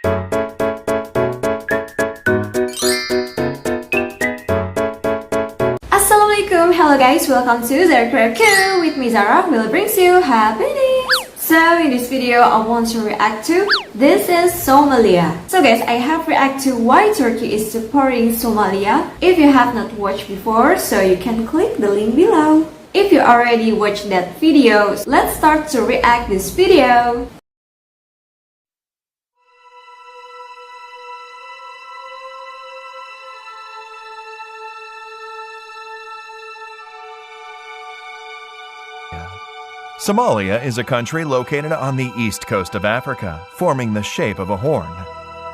Assalamualaikum, hello guys, welcome to Zara with me Zara, will brings you happiness. So in this video, I want to react to This is Somalia. So guys, I have react to why Turkey is supporting Somalia. If you have not watched before, so you can click the link below. If you already watched that video, let's start to react this video. Somalia is a country located on the east coast of Africa, forming the shape of a horn.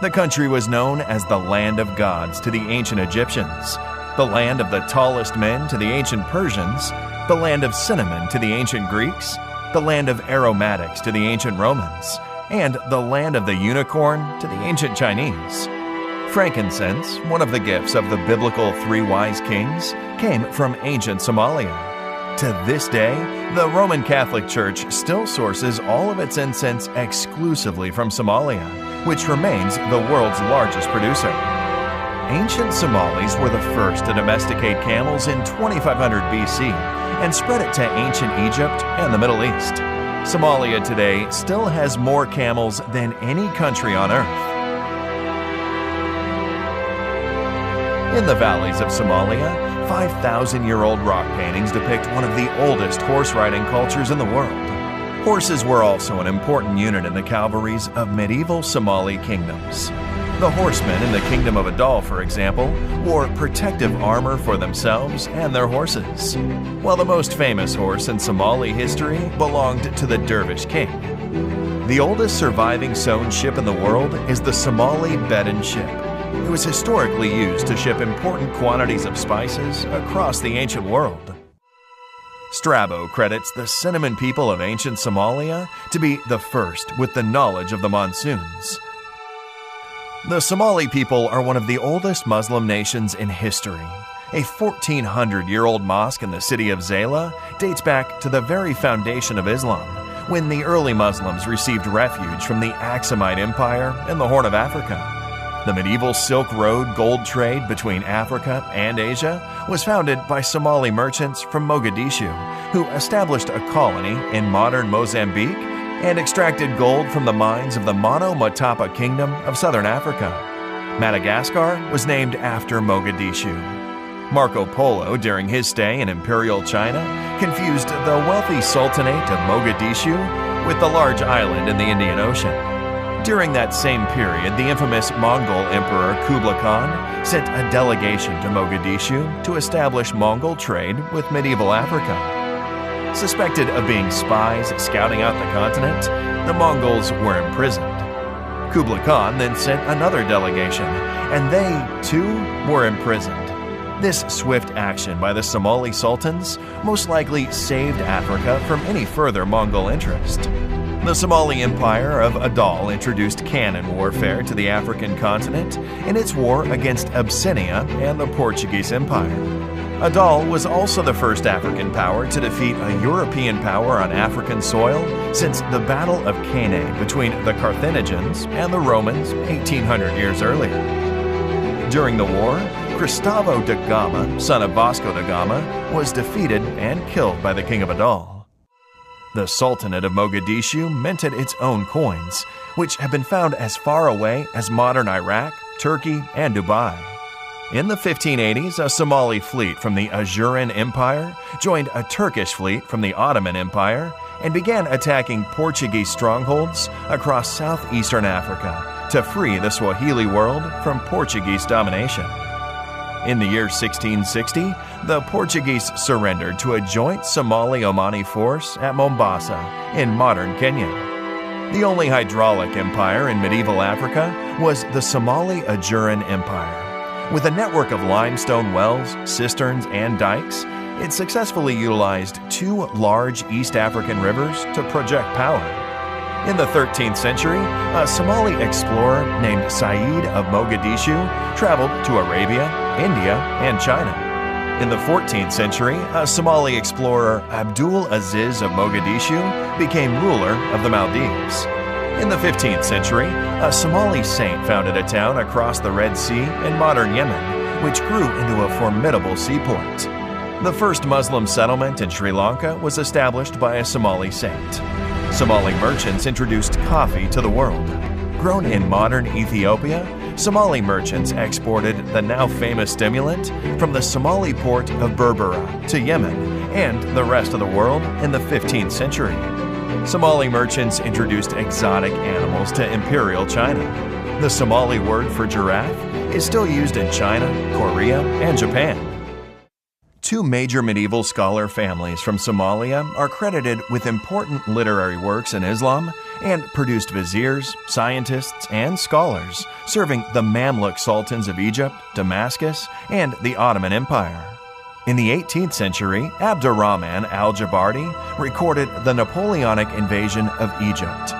The country was known as the Land of Gods to the ancient Egyptians, the land of the tallest men to the ancient Persians, the land of cinnamon to the ancient Greeks, the land of aromatics to the ancient Romans, and the land of the unicorn to the ancient Chinese. Frankincense, one of the gifts of the biblical three wise kings, came from ancient Somalia. To this day, the Roman Catholic Church still sources all of its incense exclusively from Somalia, which remains the world's largest producer. Ancient Somalis were the first to domesticate camels in 2500 BC and spread it to ancient Egypt and the Middle East. Somalia today still has more camels than any country on earth. In the valleys of Somalia, 5,000-year-old rock paintings depict one of the oldest horse-riding cultures in the world. Horses were also an important unit in the cavalries of medieval Somali kingdoms. The horsemen in the Kingdom of Adal, for example, wore protective armor for themselves and their horses, while the most famous horse in Somali history belonged to the Dervish king. The oldest surviving sewn ship in the world is the Somali Bedouin ship. It was historically used to ship important quantities of spices across the ancient world. Strabo credits the cinnamon people of ancient Somalia to be the first with the knowledge of the monsoons. The Somali people are one of the oldest Muslim nations in history. A 1,400-year-old mosque in the city of Zara dates back to the very foundation of Islam, when the early Muslims received refuge from the Aksumite Empire in the Horn of Africa. The medieval Silk Road gold trade between Africa and Asia was founded by Somali merchants from Mogadishu, who established a colony in modern Mozambique and extracted gold from the mines of the Mono-Motapa Kingdom of southern Africa. Madagascar was named after Mogadishu. Marco Polo, during his stay in Imperial China, confused the wealthy Sultanate of Mogadishu with the large island in the Indian Ocean. During that same period, the infamous Mongol Emperor Kublai Khan sent a delegation to Mogadishu to establish Mongol trade with medieval Africa. Suspected of being spies scouting out the continent, the Mongols were imprisoned. Kublai Khan then sent another delegation, and they, too, were imprisoned. This swift action by the Somali sultans most likely saved Africa from any further Mongol interest. The Somali Empire of Adal introduced cannon warfare to the African continent in its war against Abyssinia and the Portuguese Empire. Adal was also the first African power to defeat a European power on African soil since the Battle of Cannae between the Carthaginians and the Romans 1,800 years earlier. During the war, Cristavo da Gama, son of Vasco da Gama, was defeated and killed by the king of Adal. The Sultanate of Mogadishu minted its own coins, which have been found as far away as modern Iraq, Turkey, and Dubai. In the 1580s, a Somali fleet from the Ajuran Empire joined a Turkish fleet from the Ottoman Empire and began attacking Portuguese strongholds across southeastern Africa to free the Swahili world from Portuguese domination. In the year 1660, the Portuguese surrendered to a joint Somali-Omani force at Mombasa in modern Kenya. The only hydraulic empire in medieval Africa was the Somali Ajuran Empire. With a network of limestone wells, cisterns, and dikes, it successfully utilized two large East African rivers to project power. In the 13th century, a Somali explorer named Said of Mogadishu traveled to Arabia, India, and China. In the 14th century, a Somali explorer Abdul Aziz of Mogadishu became ruler of the Maldives. In the 15th century, a Somali saint founded a town across the Red Sea in modern Yemen, which grew into a formidable seaport. The first Muslim settlement in Sri Lanka was established by a Somali saint. Somali merchants introduced coffee to the world. Grown in modern Ethiopia, Somali merchants exported the now famous stimulant from the Somali port of Berbera to Yemen and the rest of the world in the 15th century. Somali merchants introduced exotic animals to Imperial China. The Somali word for giraffe is still used in China, Korea, and Japan. Two major medieval scholar families from Somalia are credited with important literary works in Islam and produced viziers, scientists, and scholars serving the Mamluk sultans of Egypt, Damascus, and the Ottoman Empire. In the 18th century, Abdurrahman al-Jabardi recorded the Napoleonic invasion of Egypt.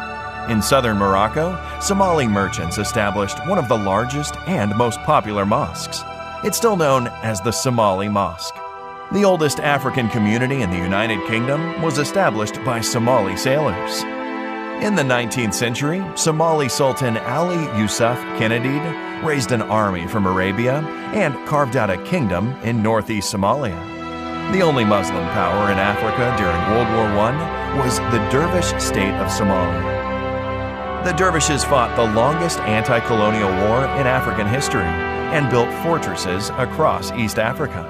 In southern Morocco, Somali merchants established one of the largest and most popular mosques. It's still known as the Somali Mosque. The oldest African community in the United Kingdom was established by Somali sailors. In the 19th century, Somali Sultan Ali Yusuf Kenedid raised an army from Arabia and carved out a kingdom in northeast Somalia. The only Muslim power in Africa during World War I was the Dervish state of Somalia. The Dervishes fought the longest anti-colonial war in African history and built fortresses across East Africa.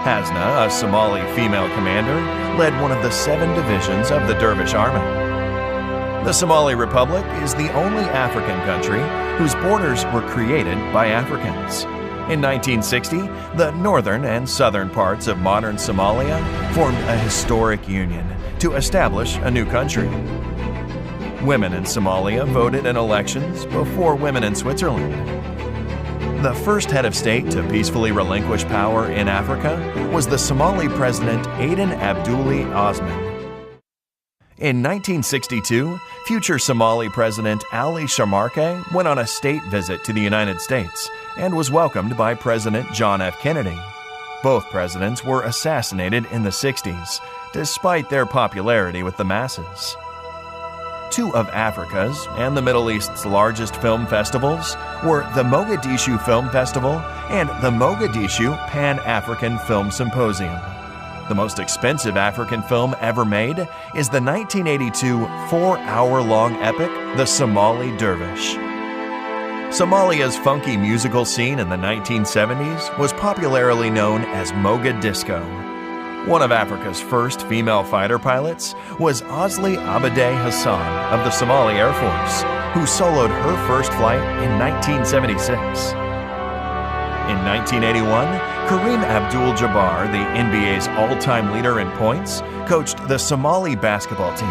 Hasna, a Somali female commander, led one of the 7 divisions of the Dervish army. The Somali Republic is the only African country whose borders were created by Africans. In 1960, the northern and southern parts of modern Somalia formed a historic union to establish a new country. Women in Somalia voted in elections before women in Switzerland. The first head of state to peacefully relinquish power in Africa was the Somali president Aden Abdulli Osman. In 1962, future Somali President Ali Shamarke went on a state visit to the United States and was welcomed by President John F. Kennedy. Both presidents were assassinated in the 60s, despite their popularity with the masses. Two of Africa's and the Middle East's largest film festivals were the Mogadishu Film Festival and the Mogadishu Pan-African Film Symposium. The most expensive African film ever made is the 1982 4-hour-long epic, The Somali Dervish. Somalia's funky musical scene in the 1970s was popularly known as Moga Disco. One of Africa's first female fighter pilots was Osli Abade Hassan of the Somali Air Force, who soloed her first flight in 1976. In 1981, Kareem Abdul-Jabbar, the NBA's all-time leader in points, coached the Somali basketball team.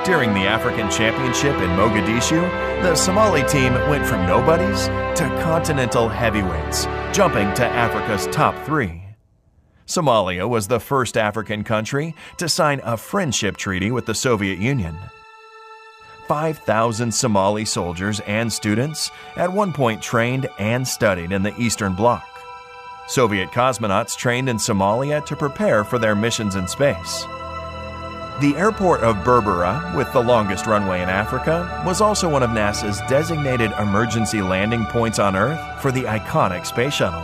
During the African Championship in Mogadishu, the Somali team went from nobodies to continental heavyweights, jumping to Africa's top 3. Somalia was the first African country to sign a friendship treaty with the Soviet Union. 5,000 Somali soldiers and students at one point trained and studied in the Eastern Bloc. Soviet cosmonauts trained in Somalia to prepare for their missions in space. The airport of Berbera, with the longest runway in Africa, was also one of NASA's designated emergency landing points on Earth for the iconic space shuttle.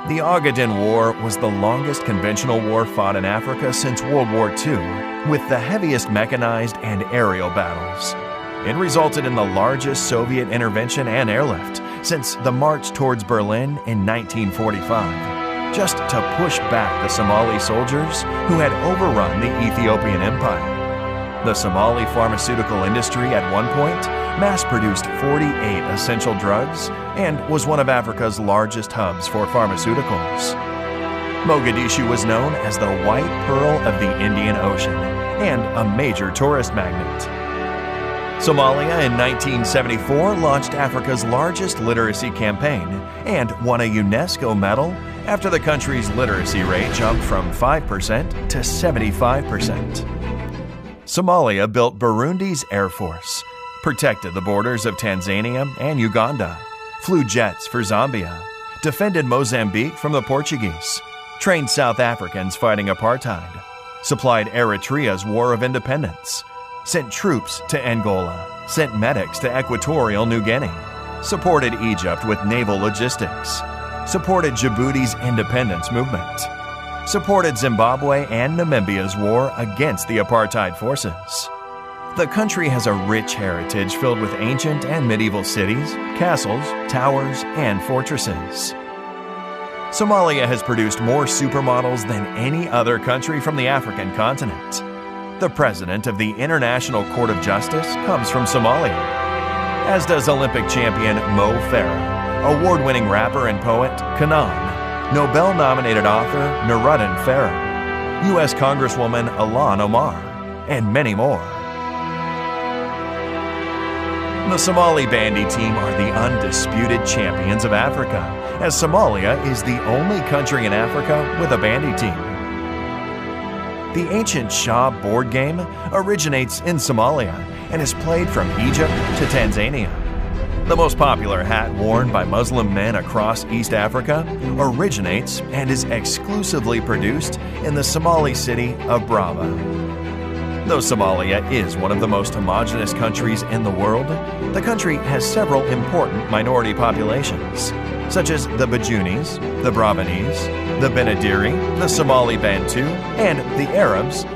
The Ogaden War was the longest conventional war fought in Africa since World War II, with the heaviest mechanized and aerial battles. It resulted in the largest Soviet intervention and airlift since the march towards Berlin in 1945, just to push back the Somali soldiers who had overrun the Ethiopian Empire. The Somali pharmaceutical industry at one point mass-produced 48 essential drugs and was one of Africa's largest hubs for pharmaceuticals. Mogadishu was known as the White Pearl of the Indian Ocean and a major tourist magnet. Somalia in 1974 launched Africa's largest literacy campaign and won a UNESCO medal after the country's literacy rate jumped from 5% to 75%. Somalia built Burundi's Air Force, protected the borders of Tanzania and Uganda, flew jets for Zambia, defended Mozambique from the Portuguese, trained South Africans fighting apartheid, supplied Eritrea's War of Independence, sent troops to Angola, sent medics to Equatorial New Guinea, supported Egypt with naval logistics, supported Djibouti's independence movement, supported Zimbabwe and Namibia's war against the apartheid forces. The country has a rich heritage filled with ancient and medieval cities, castles, towers, and fortresses. Somalia has produced more supermodels than any other country from the African continent. The president of the International Court of Justice comes from Somalia, as does Olympic champion Mo Farah, award-winning rapper and poet Kanan, Nobel-nominated author Nuruddin Farah, U.S. Congresswoman Ilhan Omar, and many more. The Somali bandy team are the undisputed champions of Africa, as Somalia is the only country in Africa with a bandy team. The ancient Shah board game originates in Somalia and is played from Egypt to Tanzania. The most popular hat worn by Muslim men across East Africa originates and is exclusively produced in the Somali city of Brava. Though Somalia is one of the most homogeneous countries in the world, the country has several important minority populations, such as the Bajunis, the Brabanese, the Benadiri, the Somali Bantu, and the Arabs.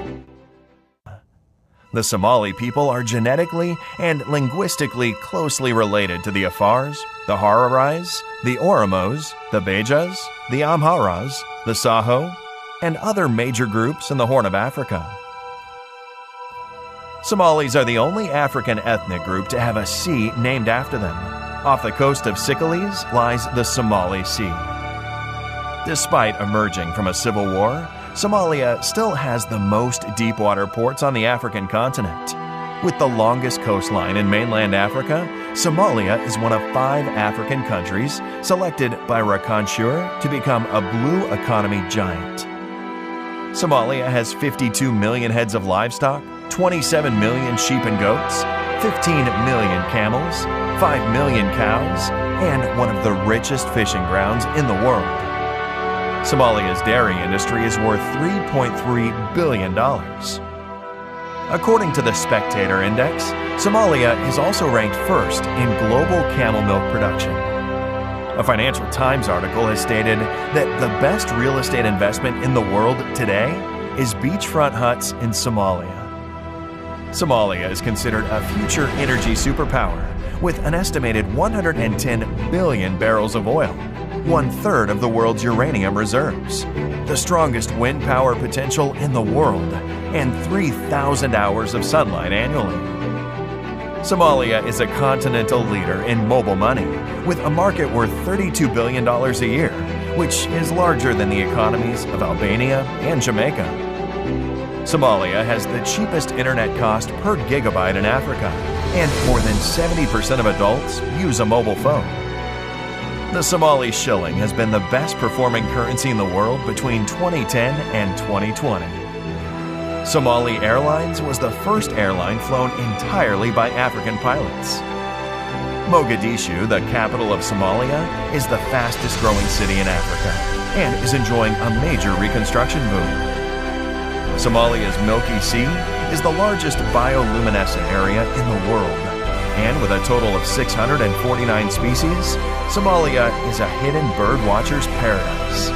The Somali people are genetically and linguistically closely related to the Afars, the Hararais, the Oromos, the Bejas, the Amharas, the Saho, and other major groups in the Horn of Africa. Somalis are the only African ethnic group to have a sea named after them. Off the coast of Sicily lies the Somali Sea. Despite emerging from a civil war, Somalia still has the most deep-water ports on the African continent. With the longest coastline in mainland Africa, Somalia is one of 5 African countries selected by Rakanshur to become a blue economy giant. Somalia has 52 million heads of livestock, 27 million sheep and goats, 15 million camels, 5 million cows, and one of the richest fishing grounds in the world. Somalia's dairy industry is worth $3.3 billion. According to the Spectator Index, Somalia is also ranked first in global camel milk production. A Financial Times article has stated that the best real estate investment in the world today is beachfront huts in Somalia. Somalia is considered a future energy superpower with an estimated 110 billion barrels of oil, 1/3 of the world's uranium reserves, the strongest wind power potential in the world, and 3,000 hours of sunlight annually. Somalia is a continental leader in mobile money, with a market worth $32 billion a year, which is larger than the economies of Albania and Jamaica. Somalia has the cheapest internet cost per gigabyte in Africa, and more than 70% of adults use a mobile phone. The Somali shilling has been the best performing currency in the world between 2010 and 2020. Somali Airlines was the first airline flown entirely by African pilots. Mogadishu, the capital of Somalia, is the fastest growing city in Africa and is enjoying a major reconstruction boom. Somalia's Milky Sea is the largest bioluminescent area in the world, and with a total of 649 species, Somalia is a hidden bird watcher's paradise.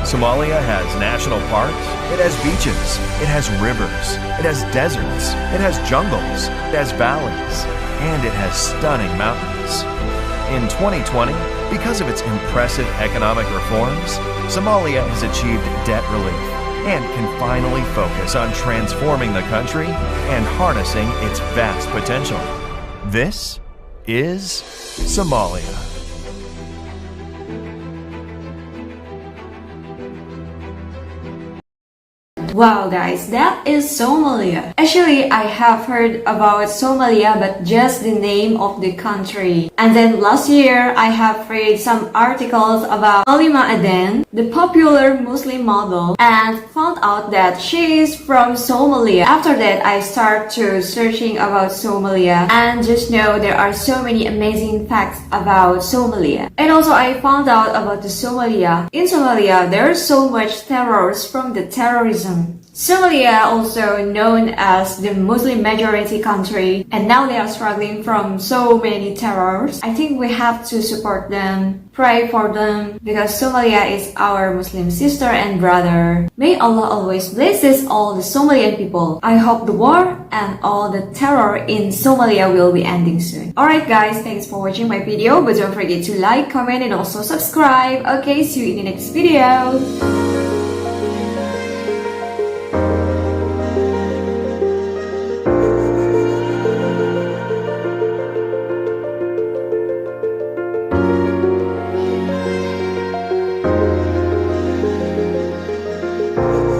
Somalia has national parks, it has beaches, it has rivers, it has deserts, it has jungles, it has valleys, and it has stunning mountains. In 2020, because of its impressive economic reforms, Somalia has achieved debt relief and can finally focus on transforming the country and harnessing its vast potential. This is Somalia. Wow guys, that is Somalia. Actually, I have heard about Somalia but just the name of the country. And then last year, I have read some articles about Halima Aden, the popular Muslim model, and found out that she is from Somalia. After that, I start to searching about Somalia and just know there are so many amazing facts about Somalia. And also I found out about the Somalia. In Somalia, there is so much terrors from the terrorism. Somalia, also known as the Muslim majority country, and now they are struggling from so many terrors. I think we have to support them, pray for them, because Somalia is our Muslim sister and brother. May Allah always blesses all the Somalian people. I hope the war and all the terror in Somalia will be ending soon. Alright guys, thanks for watching my video, but don't forget to like, comment and also subscribe. Okay, see you in the next video.